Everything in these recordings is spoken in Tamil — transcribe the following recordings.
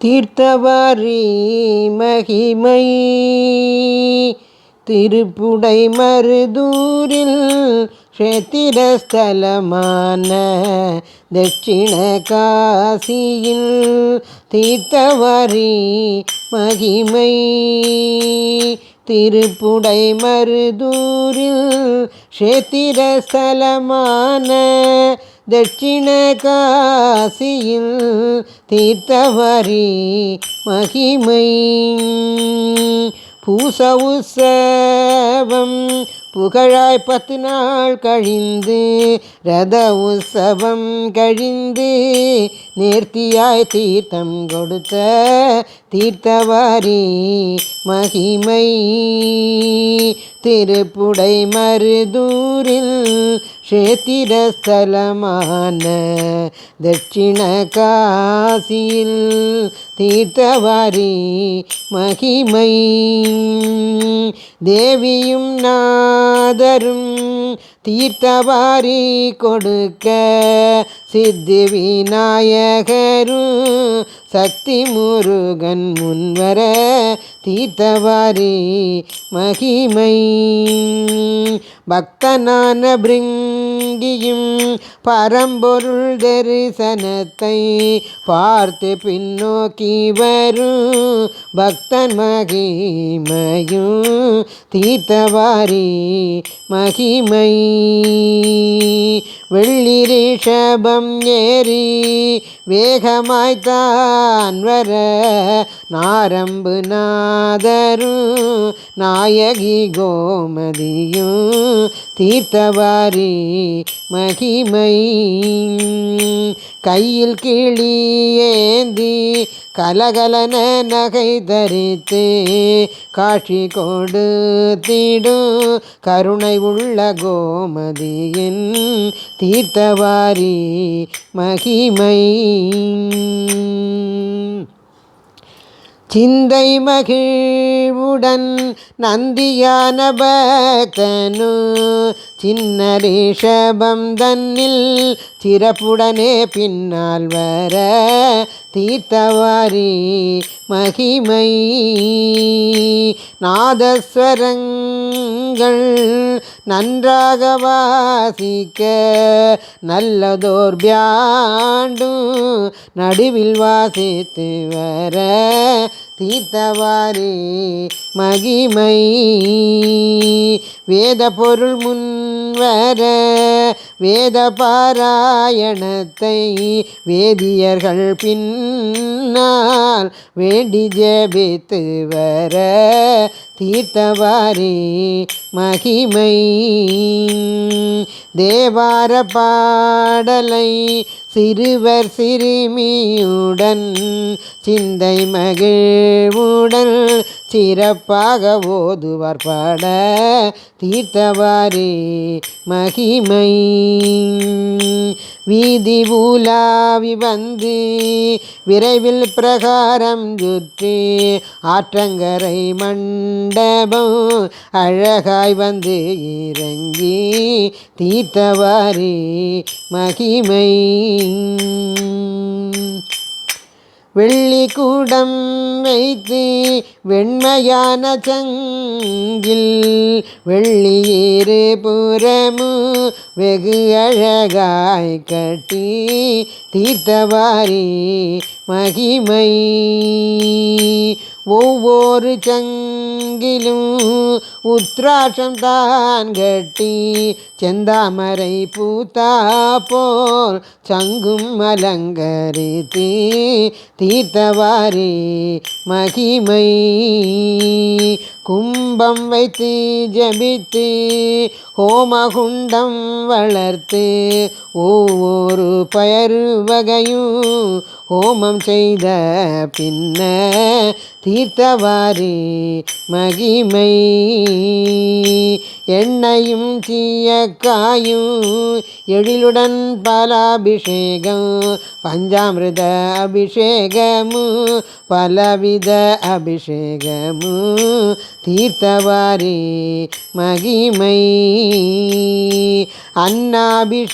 தீர்த்தவாரி மகிமை திருப்புடை மருதூரில் க்ஷேத்திரஸ்தலமான தட்சிண காசியில் தீர்த்தவாரி மகிமை திருப்புடை மருதூரில் க்ஷேத்திரஸ்தலமான தட்சிண காசியில் தீர்த்தவாரி மகிமை பூச உற்சவம் புகழாய் 10 நாள் கழிந்து ரத உற்சவம் கழிந்து நேர்த்தியாய் தீர்த்தம் கொடுத்த தீர்த்தவாரி மகிமை திருப்புடை மருதூரில் க்ஷேத்திரஸ்தலமான தட்சிண காசியில் தீர்த்தவாரி மகிமை தேவியும் நாதரும் தீர்த்தவாரி கொடுக்க சித்தி விநாயகரும் சக்தி முருகன் முன்வர தீர்த்தவாரி மகிமை பக்தனான பிருங்கியும் பரம்பொருள் தரிசனத்தை பார்த்து பின்னோக்கி வரும் பக்தன் மகிமையும் தீர்த்தவாரி மகிமை வெள்ளி ரிஷபம் ஏறி வேகமாய்த்தான் வர நாரம்பு நாதரும் நாயகி கோமதியும் தீர்த்தவாரி மகிமை கையில் கிளி ஏந்தி கலகலன நகை தரித்து காட்சி கொடுத்திடும் கருணை உள்ள கோமதியின் தீர்த்தவாரி மகிமை சிந்தை மகிழ்வுடன் நந்தியான பக்தனு சின்ன ரிஷபம் தன்னில் சிறப்புடனே பின்னால் வர தீர்த்தவாரி மகிமை நாதஸ்வரங்கள் நன்றாக வாசிக்க நல்லதோர் பியாண்டும் நடுவில் வாசித்து வர தீர்த்தவாரி மகிமை வேத பொருள் முன்வர வேத பாராயணத்தை வேதியர்கள் பின்னால் வேண்டி ஜெபித்து வர தீர்த்தவாரி மகிமை தேவார பாடலை சிறுவர் சிறுமியுடன் சிந்தை மகிழ்வுடன் சிறப்பாக ஓதுவார் பாட தீர்த்தவாரி மகிமை வீதி ஊலாவி வந்து விரைவில் பிரகாரம் சுற்றி ஆற்றங்கரை மண்டபம் அழகாய் வந்து இறங்கி தீர்த்தவாரி மகிமை வெள்ளி கூடம் வைத்து வெண்மையான சங்கில் வெள்ளியேறு புறமு வெகு அழகாய் கட்டி தீர்த்தவாரி மகிமை ஒவ்வொரு சங்கிலும் உத்ராட்சம் தான் கட்டி செந்தாமரை பூத்தா போல் சங்கும் அலங்கரித்து தீர்த்தவாரி மகிமை கும்பம் வைத்து ஜபித்து ஹோமகுண்டம் வளர்த்து ஒவ்வொரு பயறு வகையும் ஹோமம் செய்த பின்ன தீர்த்தவாரி மகிமை எண்ணெயும் சீயக்காயும் எழிலுடன் பலாபிஷேகம் பஞ்சாமிர்த அபிஷேகமு பலவித அபிஷேகமு தீர்த்தவாரி மகிமை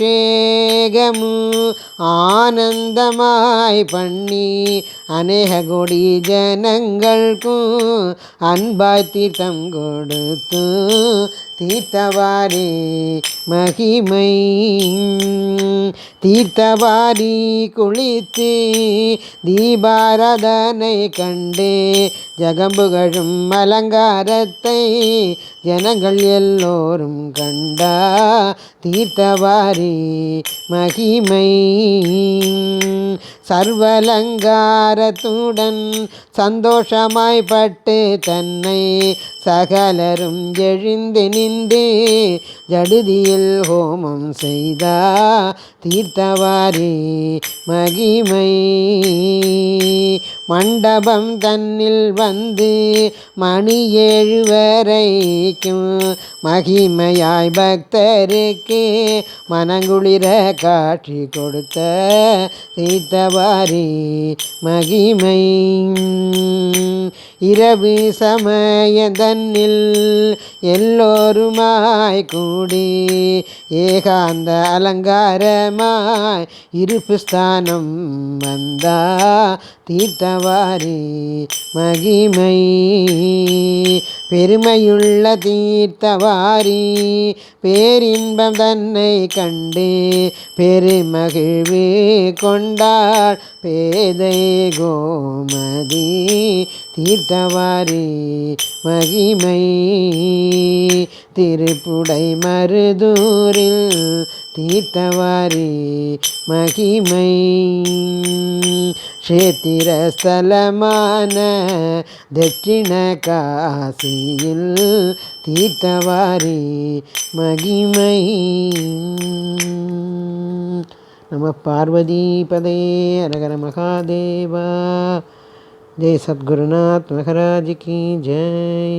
அன்னாபிஷேகமு ஆனந்தமாய் சந்தோஷமாய் பண்ணி அநேக கோடி ஜனங்கள்க்கும் அன்பாய் தீர்த்தம் கொடுத்து தீர்த்தவாரி மகிமை. தீர்த்தவாரி குளித்து தீபாராதனை கண்டு ஜகம்புகழும் அலங்காரத்தை ஜனங்கள் எல்லோரும் கண்டா தீர்த்தவாரி மகிமை. சர்வலங்காரத்துடன் சந்தோஷமாய் பட்டு தன்னை சகலரும் எழுந்து நின்று ஜடுதியில் ஹோமம் செய்தா தீர்த்தவாரி மகிமை. மண்டபம் தன்னில் வந்து மணி 7 வரைக்கும் மகிமையாய் பக்தருக்கு மனங்குளிர காட்சி கொடுத்த தீர்த்தவாரி மகிமை. இரவு சமயதன்னில் எல்லோருமாய் கூடி ஏகாந்த அலங்காரமாய் இருப்பு ஸ்தானம் வந்தா தீர்த்தவாரி மகிமை. பெருமையுள்ள தீர்த்தவாரி பேரின்பம் தன்னை கண்டு பெருமகிழ்வு கொண்டாள் பேதை கோமதி தீர்த்தவாரி மகிமை. திருப்புடை மருதூரில் தீர்த்தவாரி மகிமை. க்ஷேத்திரஸ்தலமான தட்சிண காசியில் தீர்த்தவாரி மகிமை. நம பார்வதி பதே அரகர மகாதேவா. ஜெய் சத்குருநாத் மகாராஜ் கி ஜெய்.